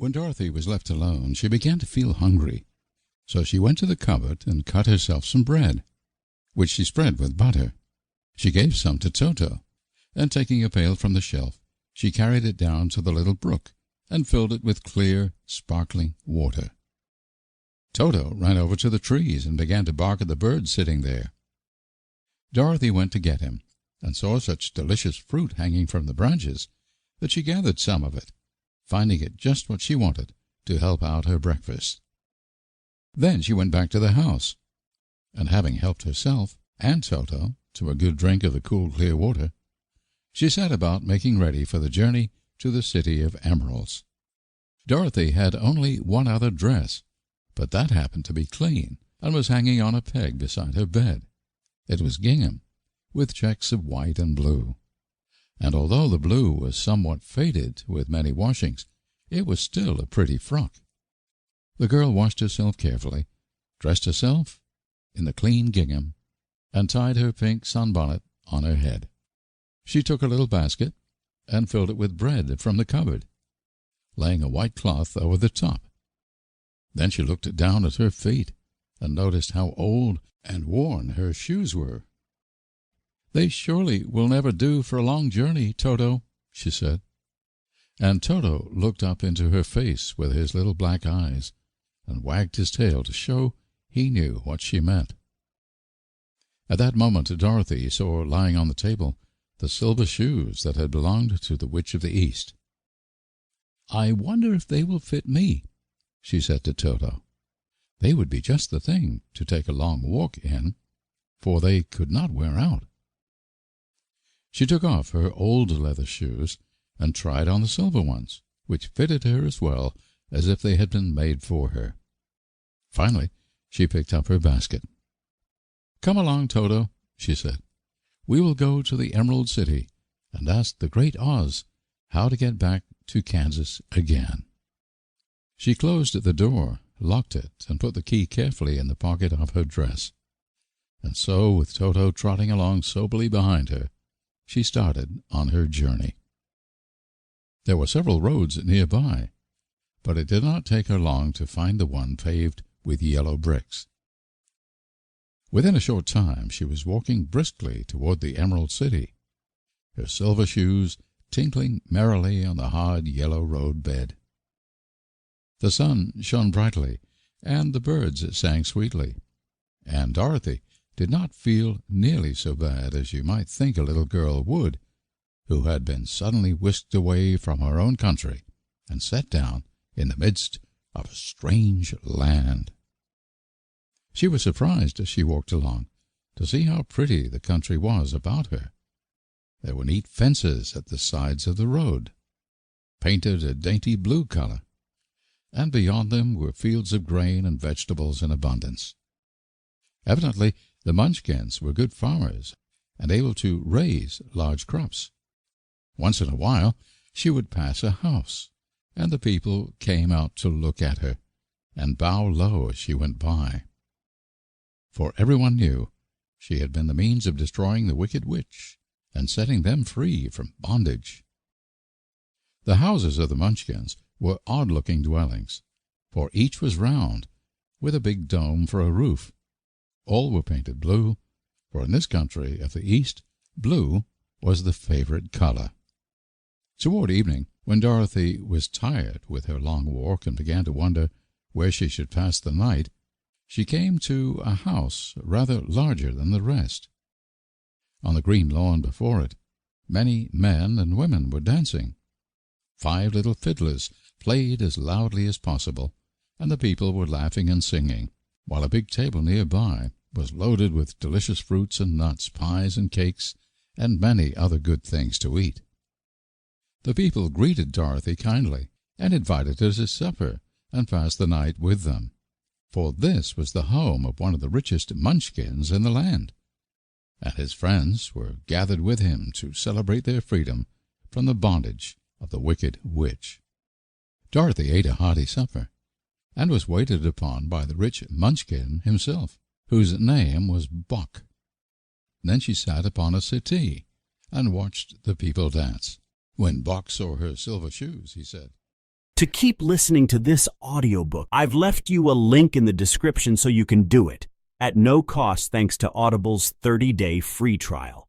When Dorothy was left alone, she began to feel hungry, so she went to the cupboard and cut herself some bread, which she spread with butter. She gave some to Toto, and taking a pail from the shelf, she carried it down to the little brook and filled it with clear, sparkling water. Toto ran over to the trees and began to bark at the birds sitting there. Dorothy went to get him, and saw such delicious fruit hanging from the branches that she gathered some of it, finding it just what she wanted to help out her breakfast. Then she went back to the house, and having helped herself and Toto to a good drink of the cool, clear water, she set about making ready for the journey to the city of emeralds. Dorothy had only one other dress, but that happened to be clean and was hanging on a peg beside her bed. It was gingham, with checks of white and blue, and although the blue was somewhat faded with many washings, it was still a pretty frock. The girl washed herself carefully, dressed herself in the clean gingham, and tied her pink sunbonnet on her head. She took a little basket and filled it with bread from the cupboard, laying a white cloth over the top. Then she looked down at her feet and noticed how old and worn her shoes were. "They surely will never do for a long journey, Toto," she said. And Toto looked up into her face with his little black eyes and wagged his tail to show he knew what she meant. At that moment Dorothy saw lying on the table the silver shoes that had belonged to the Witch of the East. "I wonder if they will fit me," she said to Toto. They would be just the thing to take a long walk in, for they could not wear out. She took off her old leather shoes and tried on the silver ones, which fitted her as well as if they had been made for her. Finally, she picked up her basket. "Come along, Toto," she said. "We will go to the Emerald City and ask the Great Oz how to get back to Kansas again." She closed the door, locked it, and put the key carefully in the pocket of her dress. And so, with Toto trotting along soberly behind her, she started on her journey. There were several roads nearby, but it did not take her long to find the one paved with yellow bricks. Within a short time she was walking briskly toward the Emerald City, her silver shoes tinkling merrily on the hard yellow road bed. The sun shone brightly, and the birds sang sweetly, and Dorothy did not feel nearly so bad as you might think a little girl would, who had been suddenly whisked away from her own country and set down in the midst of a strange land. She was surprised as she walked along to see how pretty the country was about her. There were neat fences at the sides of the road, painted a dainty blue color, and beyond them were fields of grain and vegetables in abundance. Evidently the Munchkins were good farmers and able to raise large crops. Once in a while she would pass a house, and the people came out to look at her and bow low as she went by. For everyone knew she had been the means of destroying the wicked witch and setting them free from bondage. The houses of the Munchkins were odd-looking dwellings, for each was round, with a big dome for a roof. All were painted blue, for in this country of the East blue was the favorite color. Toward evening, when Dorothy was tired with her long walk and began to wonder where she should pass the night, she came to a house rather larger than the rest. On the green lawn before it, many men and women were dancing. 5 little fiddlers played as loudly as possible, and the people were laughing and singing, while a big table nearby was loaded with delicious fruits and nuts, pies and cakes, and many other good things to eat. The people greeted Dorothy kindly and invited her to supper and pass the night with them, for this was the home of one of the richest Munchkins in the land, and his friends were gathered with him to celebrate their freedom from the bondage of the wicked witch. Dorothy ate a hearty supper, and was waited upon by the rich Munchkin himself, whose name was Bock. Then she sat upon a settee and watched the people dance. When Bock saw her silver shoes, he said, to keep listening to this audiobook. I've left you a link in the description so you can do it at no cost thanks to Audible's 30-day free trial.